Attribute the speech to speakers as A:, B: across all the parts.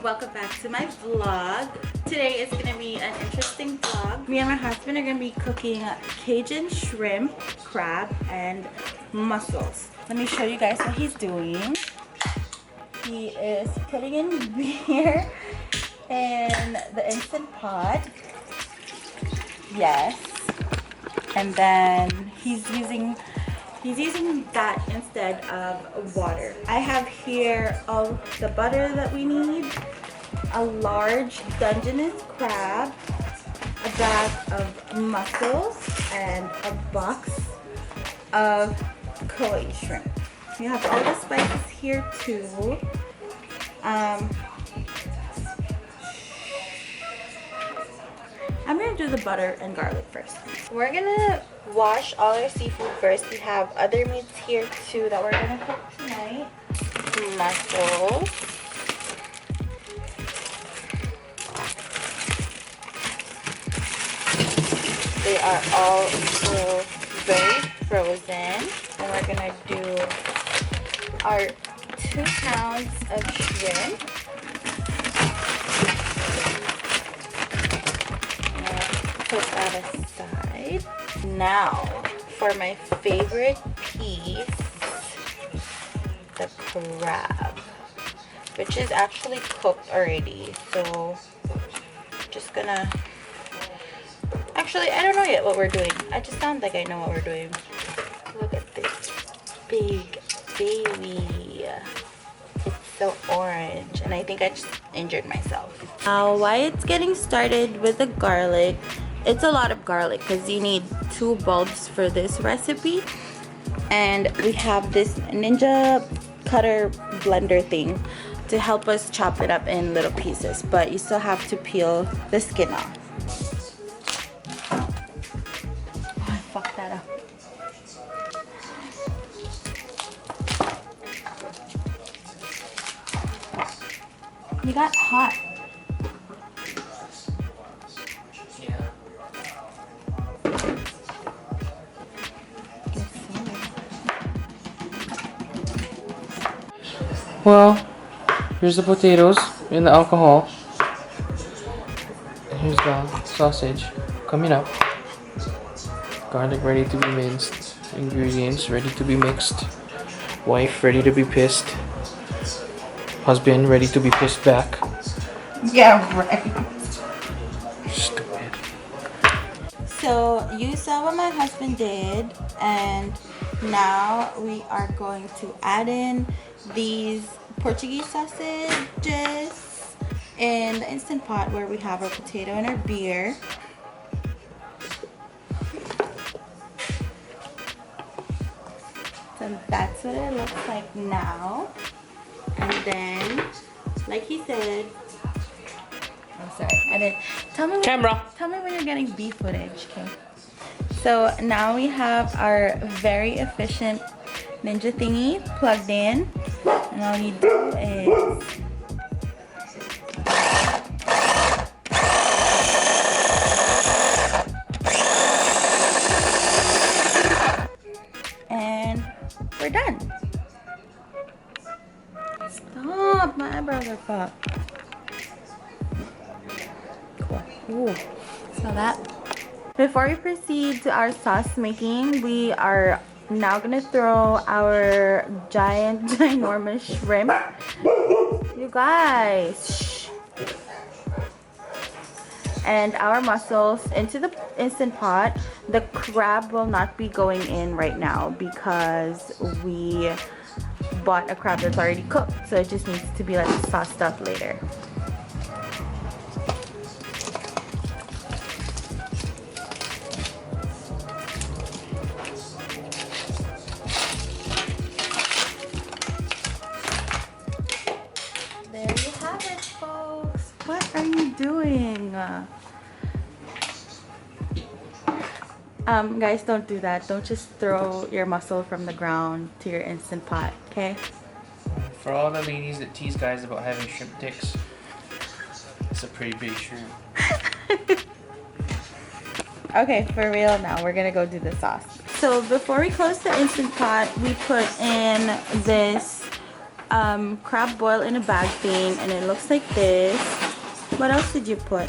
A: welcome back to my vlog. Today is going to be an interesting vlog. Me and my husband are going to be cooking Cajun shrimp, crab, and mussels. Let me show you guys what he's doing. He is putting in beer in the Instant Pot. Yes. And then he's using that instead of water. I have here all the butter that we need, a large Dungeness crab, a bag of mussels, and a box of koi shrimp. We have all the spices here too. I'm gonna do the butter and garlic first. We're gonna wash all our seafood first. We have other meats here too that we're gonna cook tonight. Mussels. They are all still very frozen. And we're gonna do our 2 pounds of shrimp. Put that aside. Now for my favorite piece, the crab, which is actually cooked already. So just gonna, actually I don't know yet what we're doing. I just sound like I know what we're doing. Look at this big baby. It's so orange and I think I just injured myself. Now while it's getting started with the garlic, it's a lot of garlic because you need 2 bulbs for this recipe, and we have this ninja cutter blender thing to help us chop it up in little pieces, but you still have to peel the skin off. Oh, I fucked that up. You got hot.
B: Well, here's the potatoes and the alcohol. Here's the sausage coming up. Garlic ready to be minced. Ingredients ready to be mixed. Wife ready to be pissed. Husband ready to be pissed back.
A: Yeah, right.
B: Stupid.
A: So you saw what my husband did, and now we are going to add in these Portuguese sausages in the Instant Pot where we have our potato and our beer. So that's what it looks like now. And then, like he said, I'm sorry, I didn't. Tell me when you're getting beef footage, okay? So now we have our very efficient ninja thingy plugged in, and all you do is and we're done. Stop, my eyebrows are fucked. Cool. Ooh. So that. Before we proceed to our sauce making, we are now gonna throw our ginormous shrimp. You guys. Shh. And our mussels into the Instant Pot. The crab will not be going in right now because we bought a crab that's already cooked, so it just needs to be like sauced up later. There you have it, folks. What are you doing? Guys, don't do that. Don't just throw your mussel from the ground to your Instant Pot, okay?
B: For all the ladies that tease guys about having shrimp dicks, it's a pretty big shrimp.
A: Okay, for real now, we're gonna go do the sauce. So before we close the Instant Pot, we put in this crab boil in a bag thing, and it looks like this. What else did you put?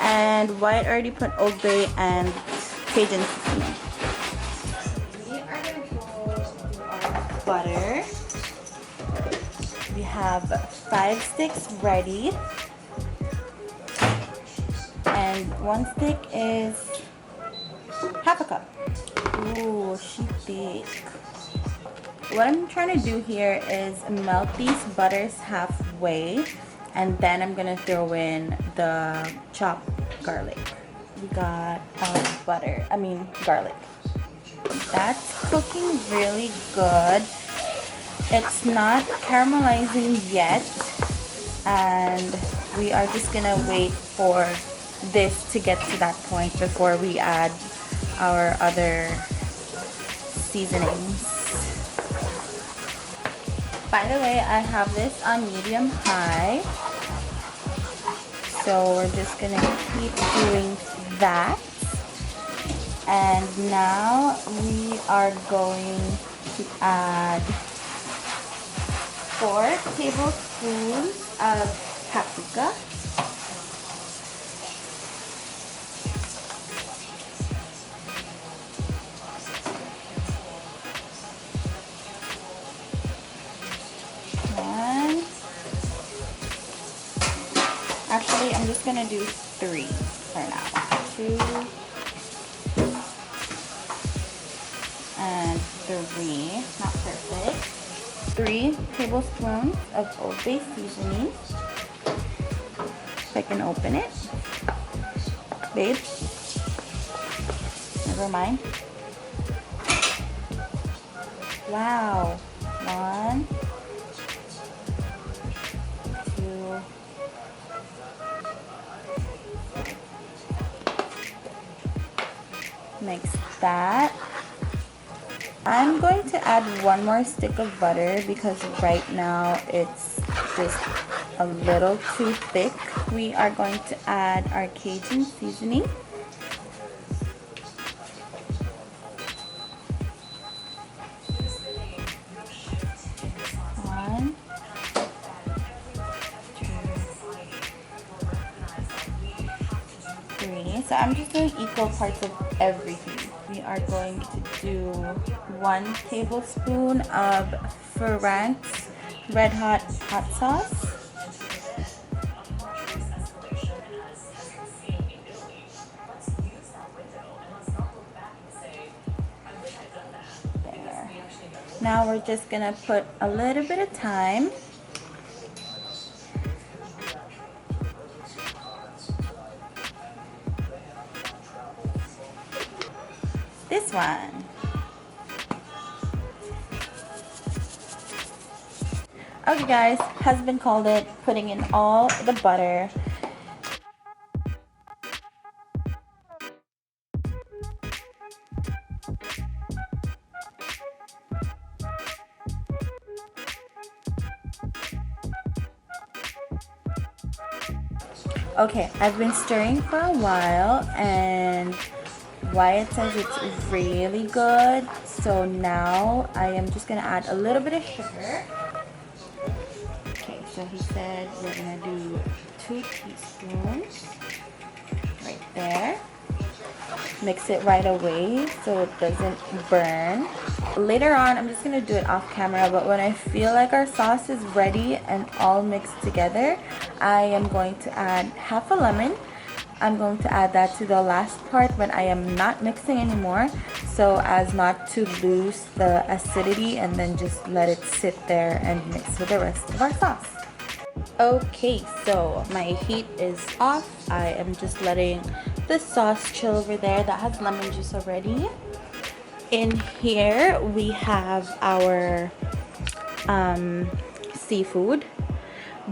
A: And Wyatt already put Old Bay and Cajun seasoning. We are going to go do our butter. We have 5 sticks ready. And 1 stick is half a cup. Ooh, she thick. What I'm trying to do here is melt these butters halfway, and then I'm gonna throw in the chopped garlic. We got our garlic. That's cooking really good. It's not caramelizing yet, and we are just gonna wait for this to get to that point before we add our other seasonings. By the way, I have this on medium high, so we're just gonna keep doing that. And now we are going to add 4 tablespoons of paprika. Actually, I'm just gonna do 3 for now. 2 and 3, not perfect. 3 tablespoons of Old Bay seasoning. If I can open it. Babe, never mind. Wow. 1, 2, mix that. I'm going to add 1 more stick of butter because right now it's just a little too thick. We are going to add our Cajun seasoning. So I'm just doing equal parts of everything. We are going to do 1 tablespoon of Frank's Red Hot hot sauce. There. Now we're just gonna put a little bit of thyme. This one. Okay guys, husband called it, putting in all the butter. Okay, I've been stirring for a while and Wyatt says it's really good, so now I am just gonna add a little bit of sugar. Okay, so he said we're gonna do 2 teaspoons right there. Mix it right away so it doesn't burn. Later on, I'm just gonna do it off camera, but when I feel like our sauce is ready and all mixed together, I am going to add half a lemon. I'm going to add that to the last part when I am not mixing anymore, so as not to lose the acidity, and then just let it sit there and mix with the rest of our sauce. Okay, so my heat is off. I am just letting the sauce chill over there. That has lemon juice already. In here we have our seafood.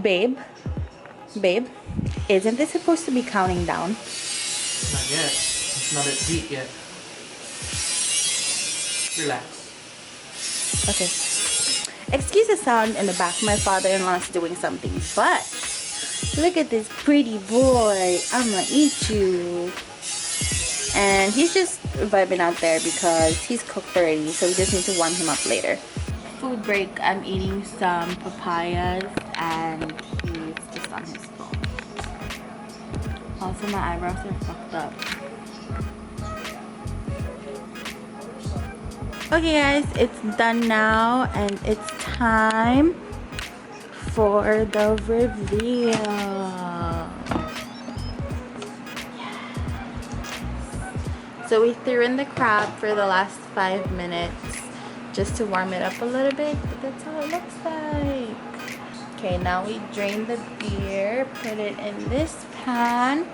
A: Babe, isn't this supposed to be counting down?
B: Not yet. It's not at heat yet. Relax.
A: Okay. Excuse the sound in the back. My father-in-law is doing something. But look at this pretty boy. I'm gonna eat you. And he's just vibing out there because he's cooked already. So we just need to warm him up later. food break, I'm eating some papayas and he's just on his phone. Also, my eyebrows are fucked up. Okay guys, it's done now and it's time for the reveal. Yes. So we threw in the crab for the last 5 minutes just to warm it up a little bit, but that's how it looks like. Okay, now we drain the beer, put it in this pan,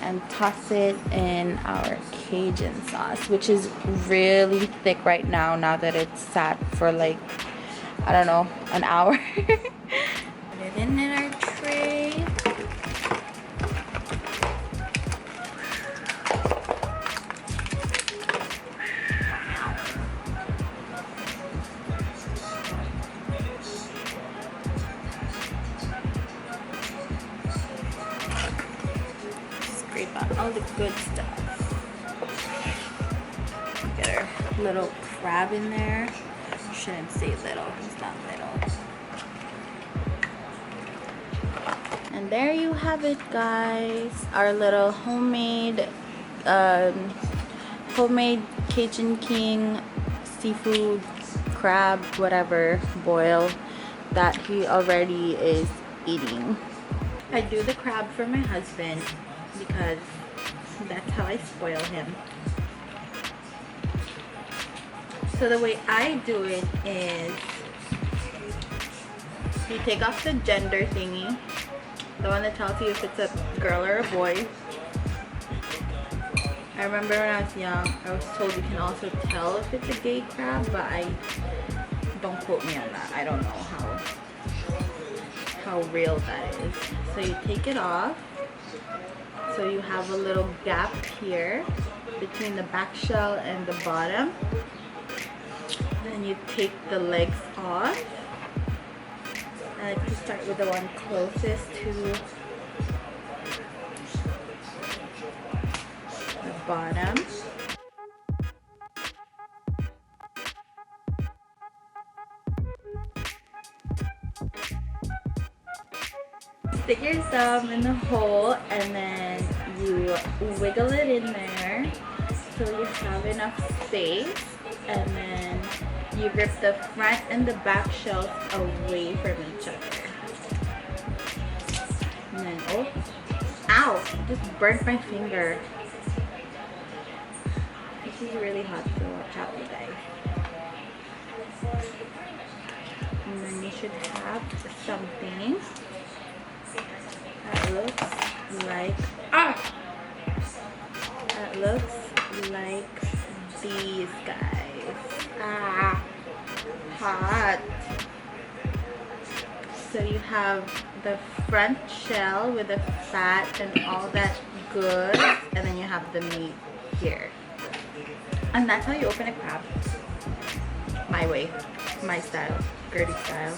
A: and toss it in our Cajun sauce, which is really thick right now that it's sat for like, I don't know, an hour. Put it in our tray. Scrape out all the good stuff. Get our little crab in there. Shouldn't say little, it's not little. And there you have it, guys. Our little homemade Cajun King seafood crab, whatever, boil that he already is eating. I do the crab for my husband because that's how I spoil him. So the way I do it is you take off the gender thingy, the one that tells you if it's a girl or a boy. I remember when I was young, I was told you can also tell if it's a gay crab, but don't quote me on that. I don't know how real that is. So you take it off. So you have a little gap here between the back shell and the bottom. Then you take the legs off. I like to start with the one closest to the bottom. Stick your thumb in the hole and then you wiggle it in there so you have enough space, and then you rip the front and the back shells away from each other. And then, oh, ow, just burnt my finger. This is really hot, so watch out, you guys. And then you should have something that looks like, that looks like these guys. Hot. So you have the front shell with the fat and all that good, and then you have the meat here. And that's how you open a crab. My way, my style, Gertie style.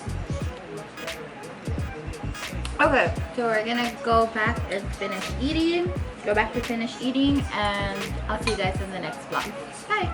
A: Okay, so we're gonna go back and finish eating. Go back to finish eating, and I'll see you guys in the next vlog. Bye!